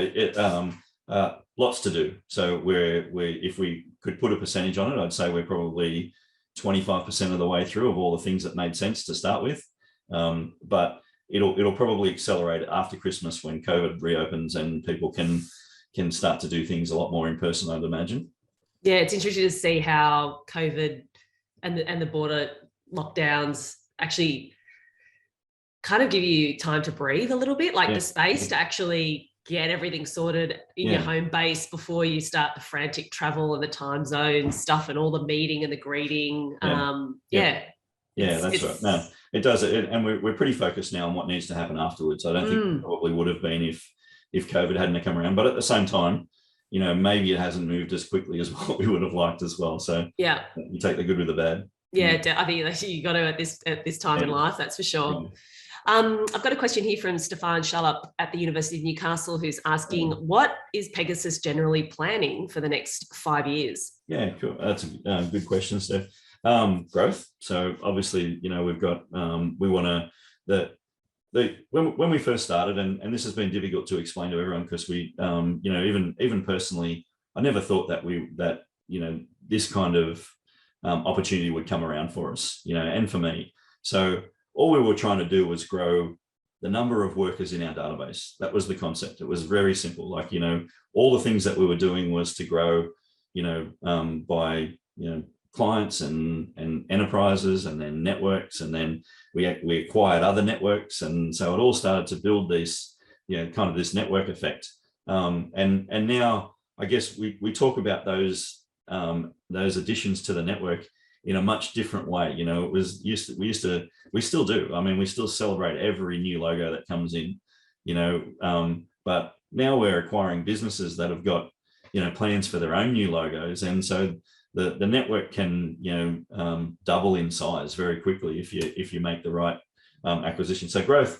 S2: lots to do. So if we could put a percentage on it, I'd say we're probably 25% of the way through of all the things that made sense to start with. But it'll probably accelerate after Christmas when COVID reopens and people can start to do things a lot more in person, I'd imagine.
S1: Yeah, it's interesting to see how COVID and the border lockdowns actually kind of give you time to breathe a little bit, like the space to actually get everything sorted in your home base before you start the frantic travel and the time zone stuff and all the meeting and the greeting.
S2: That's right. No, it does it, and we're pretty focused now on what needs to happen afterwards. I don't think we probably would have been if COVID hadn't come around, but at the same time, maybe it hasn't moved as quickly as what we would have liked as well. So you take the good with the bad.
S1: I think you got to at this time in life, that's for sure. I've got a question here from Stefan Shalop at the University of Newcastle, who's asking, what is Pegasus generally planning for the next 5 years?
S2: Yeah, cool. That's a good question, Steph. Growth. So obviously, we've got, we want to, when we first started, and this has been difficult to explain to everyone because we, even personally, I never thought that this kind of opportunity would come around for us, and for me. So all we were trying to do was grow the number of workers in our database. That was the concept. It was very simple. Like, all the things that we were doing was to grow, by, clients and enterprises, and then networks, and then we acquired other networks, and so it all started to build this, kind of this network effect. And now I guess we talk about those additions to the network in a much different way. We still do. I mean, we still celebrate every new logo that comes in, but now we're acquiring businesses that have got, plans for their own new logos. And so the network can, double in size very quickly if you make the right acquisition. So growth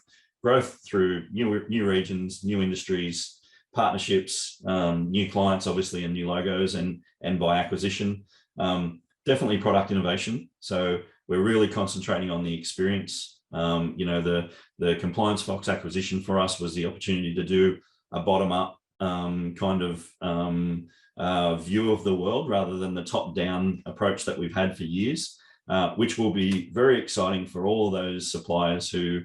S2: through new regions, new industries, partnerships, new clients, obviously, and new logos, and by acquisition. Definitely product innovation. So we're really concentrating on the experience. The Compliance Fox acquisition for us was the opportunity to do a bottom-up kind of view of the world rather than the top-down approach that we've had for years, which will be very exciting for all those suppliers who,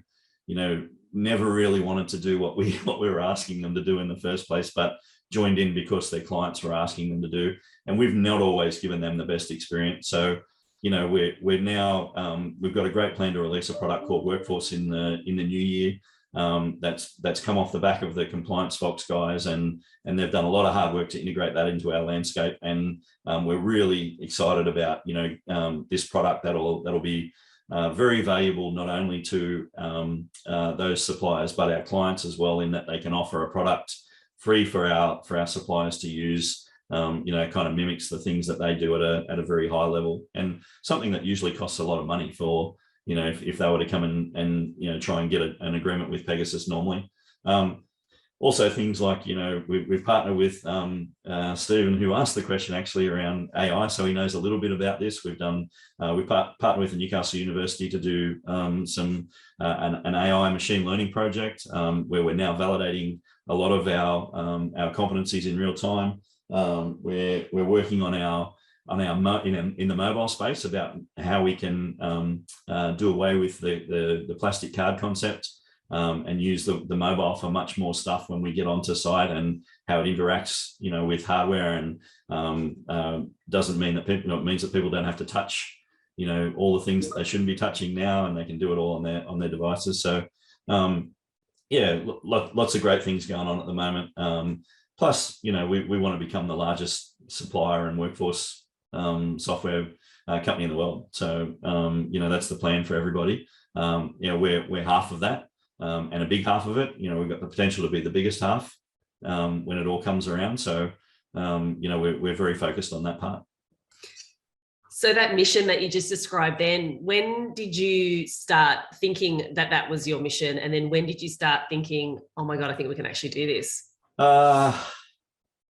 S2: never really wanted to do what we were asking them to do in the first place, but joined in because their clients were asking them to do. And we've not always given them the best experience. So, we're now, we've got a great plan to release a product called Workforce in the new year. That's come off the back of the Compliance Fox guys, and they've done a lot of hard work to integrate that into our landscape. And we're really excited about, this product that'll be very valuable, not only to those suppliers, but our clients as well, in that they can offer a product free for our suppliers to use. Kind of mimics the things that they do at a very high level, and something that usually costs a lot of money for, if they were to come and try and get an agreement with Pegasus normally. Also things like, we've partnered with Stephen, who asked the question actually around AI, so he knows a little bit about this. We've partnered with the Newcastle University to do an AI machine learning project, where we're now validating a lot of our competencies in real time. We're working on in the mobile space about how we can do away with the plastic card concept, and use the mobile for much more stuff when we get onto site, and how it interacts, with hardware, and doesn't mean that people, it means that people don't have to touch, all the things that they shouldn't be touching now, and they can do it all on their devices. So lots of great things going on at the moment. Plus, we want to become the largest supplier and workforce software company in the world. So, that's the plan for everybody. We're half of that, and a big half of it. We've got the potential to be the biggest half when it all comes around. So, we're very focused on that part.
S1: So that mission that you just described, then, when did you start thinking that was your mission? And then when did you start thinking, oh my God, I think we can actually do this?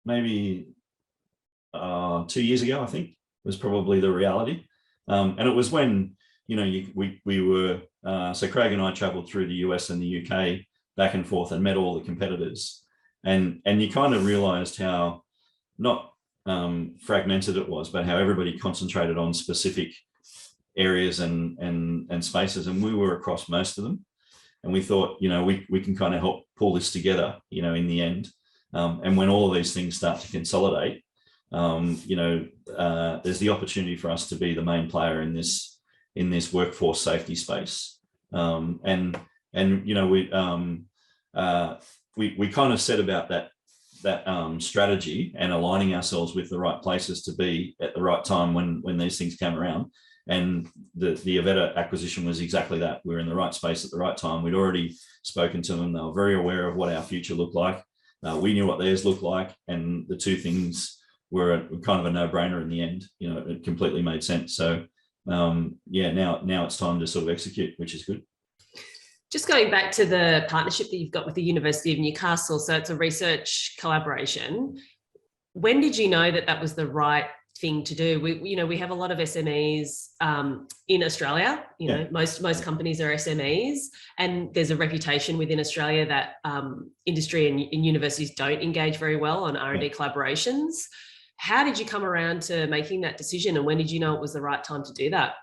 S2: Maybe 2 years ago, I think, was probably the reality. And it was when, we were, so Craig and I traveled through the US and the UK back and forth and met all the competitors. And you kind of realized how, not fragmented it was, but how everybody concentrated on specific areas and spaces, and we were across most of them. And we thought, we can kind of help pull this together, in the end. And when all of these things start to consolidate, there's the opportunity for us to be the main player in this workforce safety space. We kind of set about that strategy and aligning ourselves with the right places to be at the right time when these things came around. And the Avetta acquisition was exactly that. We were in the right space at the right time. We'd already spoken to them. They were very aware of what our future looked like. We knew what theirs looked like. And the two things were kind of a no-brainer in the end. It completely made sense. So, now it's time to sort of execute, which is good.
S1: Just going back to the partnership that you've got with the University of Newcastle, so it's a research collaboration. When did you know that was the right thing to do? We have a lot of SMEs in Australia. Most companies are SMEs, and there's a reputation within Australia that industry and universities don't engage very well on R&D collaborations. How did you come around to making that decision, and when did you know it was the right time to do that?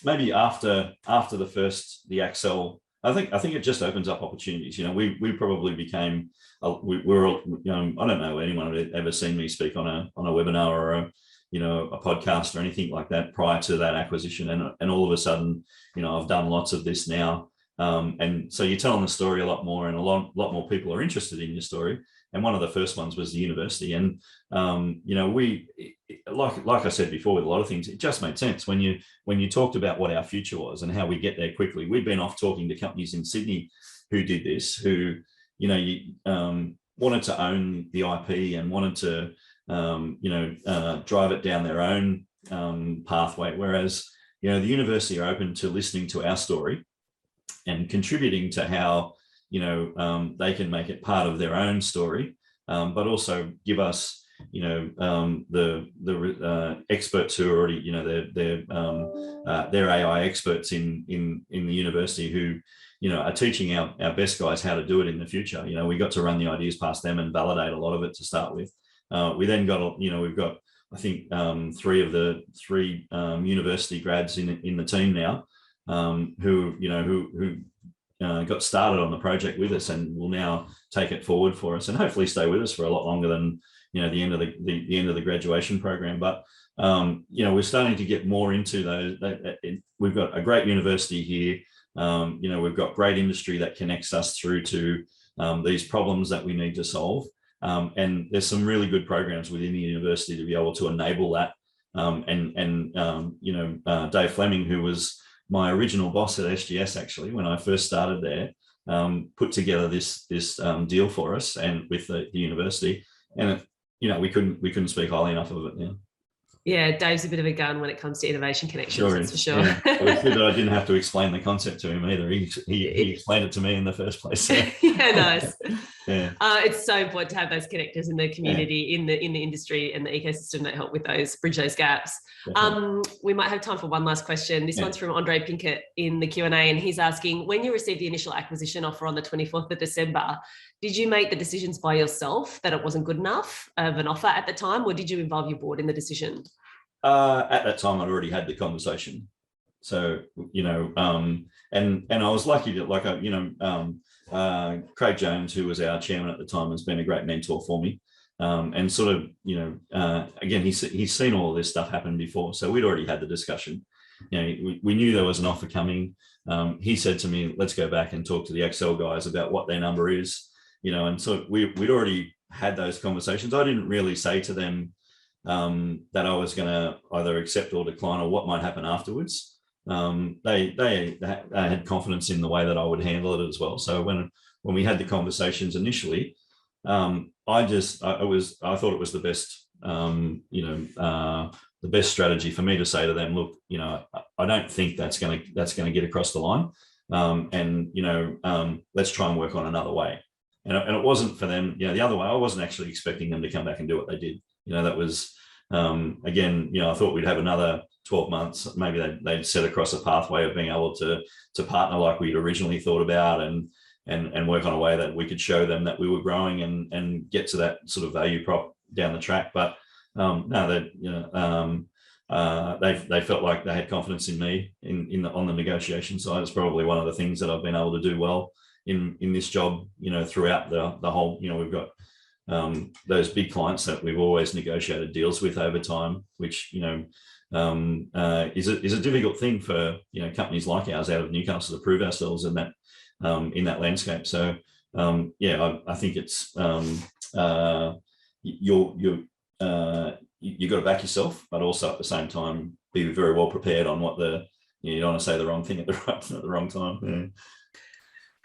S2: Maybe after the Accel, I think it just opens up opportunities. We probably became, I don't know anyone had ever seen me speak on a webinar or a podcast or anything like that prior to that acquisition, and all of a sudden, I've done lots of this now, and so you're telling the story a lot more, and a lot more people are interested in your story. And one of the first ones was the university. And, we, like I said before, with a lot of things, it just made sense when you talked about what our future was and how we get there quickly. We've been off talking to companies in Sydney who did this, who, wanted to own the IP and wanted to, drive it down their own pathway. Whereas, the university are open to listening to our story and contributing to how, they can make it part of their own story, but also give us, the experts who are already, they're AI experts in the university who, are teaching our best guys how to do it in the future. We got to run the ideas past them and validate a lot of it to start with. We then got, we've got, I think, three university grads in the team now, who got started on the project with us and will now take it forward for us and hopefully stay with us for a lot longer than the end of the graduation program. But we're starting to get more into those. We've got a great university here. We've got great industry that connects us through to these problems that we need to solve. And there's some really good programs within the university to be able to enable that. Dave Fleming, who was my original boss at SGS, actually, when I first started there, put together this deal for us and with the university, and we couldn't speak highly enough of it now.
S1: Yeah, Dave's a bit of a gun when it comes to innovation connections, that's for sure.
S2: Yeah. It was good that I didn't have to explain the concept to him either. He explained it to me in the first place. So.
S1: Yeah, nice.
S2: Yeah.
S1: It's so important to have those connectors in the community, in the industry and the ecosystem that help with bridge those gaps. We might have time for one last question. This one's from Andre Pinkett in the Q&A, and he's asking, when you received the initial acquisition offer on the 24th of December, did you make the decisions by yourself that it wasn't good enough of an offer at the time, or did you involve your board in the decision?
S2: At that time, I'd already had the conversation. So, and I was lucky to, Craig Jones, who was our chairman at the time, has been a great mentor for me. And sort of, again, he's seen all of this stuff happen before. So we'd already had the discussion. We knew there was an offer coming. He said to me, let's go back and talk to the Accel guys about what their number is, and so we'd already had those conversations. I didn't really say to them that I was going to either accept or decline or what might happen afterwards. They had confidence in the way that I would handle it as well. So when we had the conversations initially, I thought it was the best, the best strategy for me to say to them, look, I don't think that's going to get across the line, and let's try and work on another way. And it wasn't for them, the other way. I wasn't actually expecting them to come back and do what they did. That was, again, I thought we'd have another 12 months. Maybe they'd set across a pathway of being able to partner like we'd originally thought about. And and work on a way that we could show them that we were growing and get to that sort of value prop down the track. But no, that, you know, they felt like they had confidence in me on the negotiation side. It's probably one of the things that I've been able to do well in this job, you know, throughout the whole, you know, we've got those big clients that we've always negotiated deals with over time, which, you know, is a difficult thing for, you know, companies like ours out of Newcastle to prove ourselves in that landscape. So yeah, I think it's you've got to back yourself, but also at the same time be very well prepared on what you don't want to say the wrong thing at the wrong time. Yeah.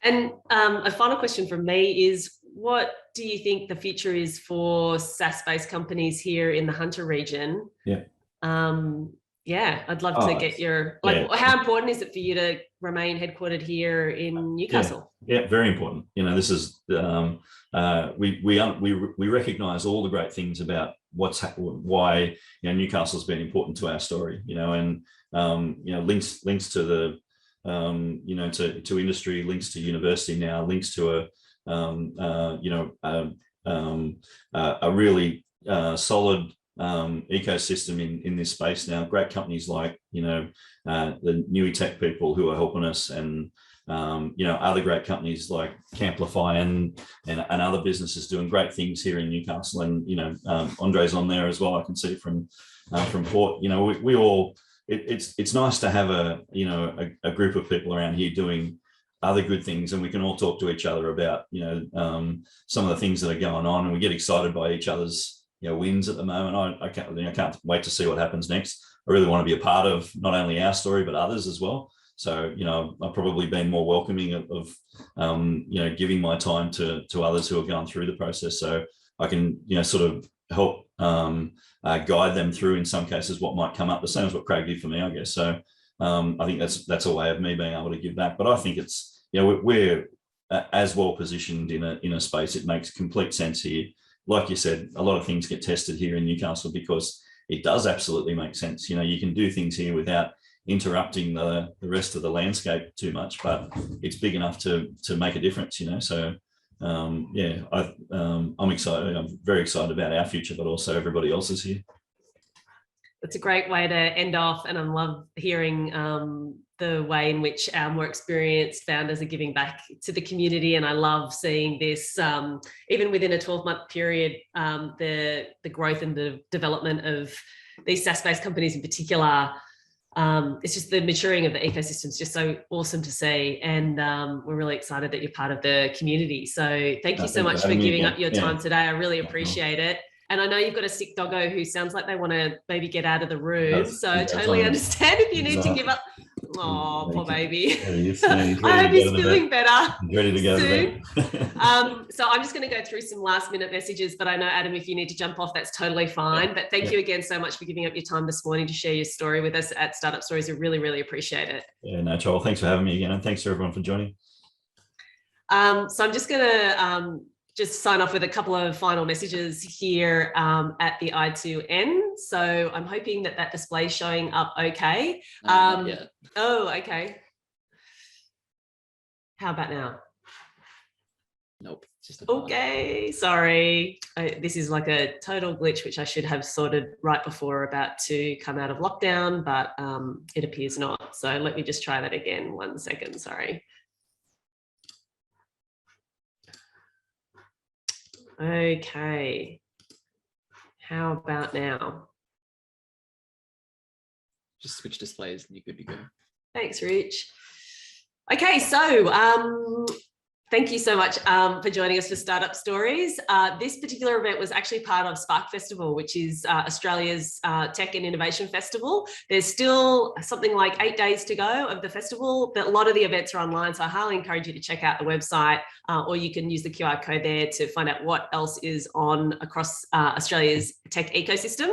S1: And a final question from me is, what do you think the future is for SaaS-based companies here in the Hunter region?
S2: Yeah.
S1: Yeah, I'd love to get your, how important is it for you to remain headquartered here in Newcastle?
S2: Yeah, very important. You know, this is, we recognise all the great things about why, you know, Newcastle's been important to our story, you know, and, you know, links to the, you know, to industry, links to university now, links to you know, a really solid ecosystem in this space now. Great companies like, you know, the Newey Tech people who are helping us, and you know, other great companies like Camplify and other businesses doing great things here in Newcastle. And, you know, Andre's on there as well, I can see from Port. You know, we all, it's nice to have a group of people around here doing other good things, and we can all talk to each other about, you know, some of the things that are going on, and we get excited by each other's, you know, wins at the moment. I can't wait to see what happens next. I really want to be a part of not only our story but others as well. So, you know, I've probably been more welcoming of you know, giving my time to others who are going through the process, so I can, you know, sort of help guide them through, in some cases, what might come up. The same as what Craig did for me, I guess. So I think that's a way of me being able to give back. But I think it's, you know, we're as well positioned in a space. It makes complete sense here. Like you said, a lot of things get tested here in Newcastle because it does absolutely make sense. You know, you can do things here without interrupting the rest of the landscape too much, but it's big enough to make a difference, you know. So yeah, I'm excited. I'm very excited about our future, but also everybody else's here.
S1: That's a great way to end off, and I love hearing the way in which our more experienced founders are giving back to the community. And I love seeing this, even within a 12-month period, the growth and the development of these SaaS-based companies in particular. It's just the maturing of the ecosystem is just so awesome to see, and we're really excited that you're part of the community. So thank you so much for giving up your time today. I really appreciate it. And I know you've got a sick doggo who sounds like they want to maybe get out of the room. So I totally understand if you need to give up. Oh, poor baby. I hope he's feeling better.
S2: He's ready to go
S1: soon. So I'm just going to go through some last minute messages, but I know, Adam, if you need to jump off, that's totally fine. But thank you again so much for giving up your time this morning to share your story with us at Startup Stories. We really, really appreciate it.
S2: Yeah, no trouble. Thanks for having me again. And thanks to everyone for joining.
S1: So I'm just going to just sign off with a couple of final messages here at the I2N. So I'm hoping that display is showing up okay.
S3: Yeah.
S1: Oh, okay. How about now?
S3: Nope. Just
S1: okay, sorry. This is like a total glitch, which I should have sorted right before we're about to come out of lockdown, but it appears not. So let me just try that again. 1 second, sorry. Okay, how about now?
S3: Just switch displays and you're good to go.
S1: Thanks, Rich. Okay, so thank you so much for joining us for Startup Stories. This particular event was actually part of Spark Festival, which is Australia's tech and innovation festival. There's still something like 8 days to go of the festival, but a lot of the events are online, so I highly encourage you to check out the website, or you can use the QR code there to find out what else is on across Australia's tech ecosystem.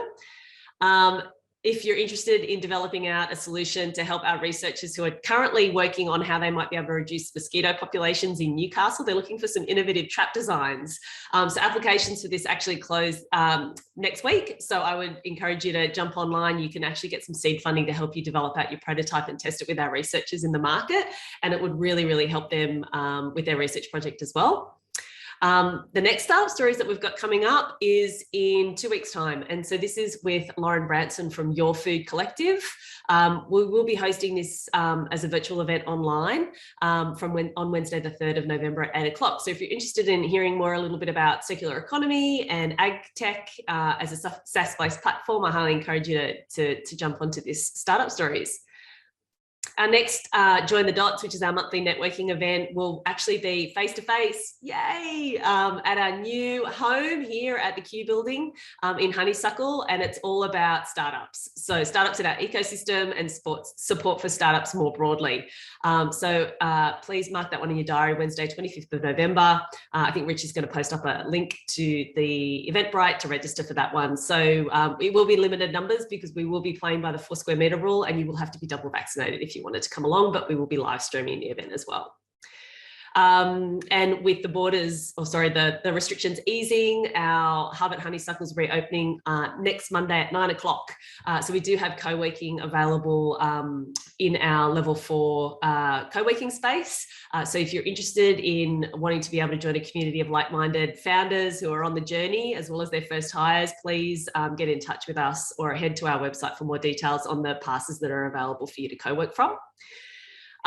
S1: if you're interested in developing out a solution to help our researchers who are currently working on how they might be able to reduce mosquito populations in Newcastle, they're looking for some innovative trap designs. So applications for this actually close next week. So I would encourage you to jump online. You can actually get some seed funding to help you develop out your prototype and test it with our researchers in the market. And it would really, really help them with their research project as well. The next startup stories that we've got coming up is in 2 weeks' time. And so this is with Lauren Branson from Your Food Collective. We will be hosting this as a virtual event online on Wednesday, the 3rd of November at 8 o'clock. So if you're interested in hearing more a little bit about circular economy and ag tech as a SaaS-based platform, I highly encourage you to jump onto this startup stories. Our next Join the Dots, which is our monthly networking event, will actually be face-to-face, yay, at our new home here at the Q Building in Honeysuckle, and it's all about startups. So startups in our ecosystem and support for startups more broadly. So please mark that one in your diary, Wednesday, 25th of November. I think Rich is going to post up a link to the Eventbrite to register for that one. So it will be limited numbers because we will be playing by the 4 square meter rule, and you will have to be double vaccinated if you wanted to come along, but we will be live streaming the event as well. And with the borders, the restrictions easing, our hub at Honeysuckle's reopening next Monday at 9 o'clock. So we do have co-working available in our level 4 co-working space. So if you're interested in wanting to be able to join a community of like-minded founders who are on the journey, as well as their first hires, please get in touch with us or head to our website for more details on the passes that are available for you to co-work from.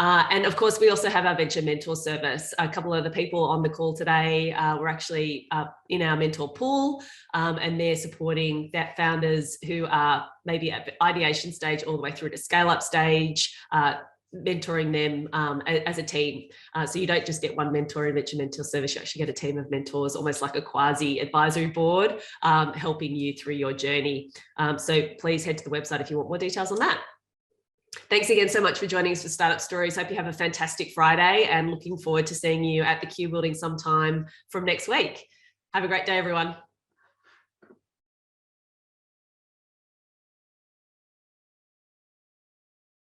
S1: And of course, we also have our venture mentor service. A couple of the people on the call today were actually in our mentor pool, and they're supporting that founders who are maybe at the ideation stage all the way through to scale up stage, mentoring them as a team. So you don't just get one mentor in venture mentor service, you actually get a team of mentors, almost like a quasi advisory board, helping you through your journey. So please head to the website if you want more details on that. Thanks again so much for joining us for Startup Stories. Hope you have a fantastic Friday and looking forward to seeing you at the Q Building sometime from next week. Have a great day, everyone.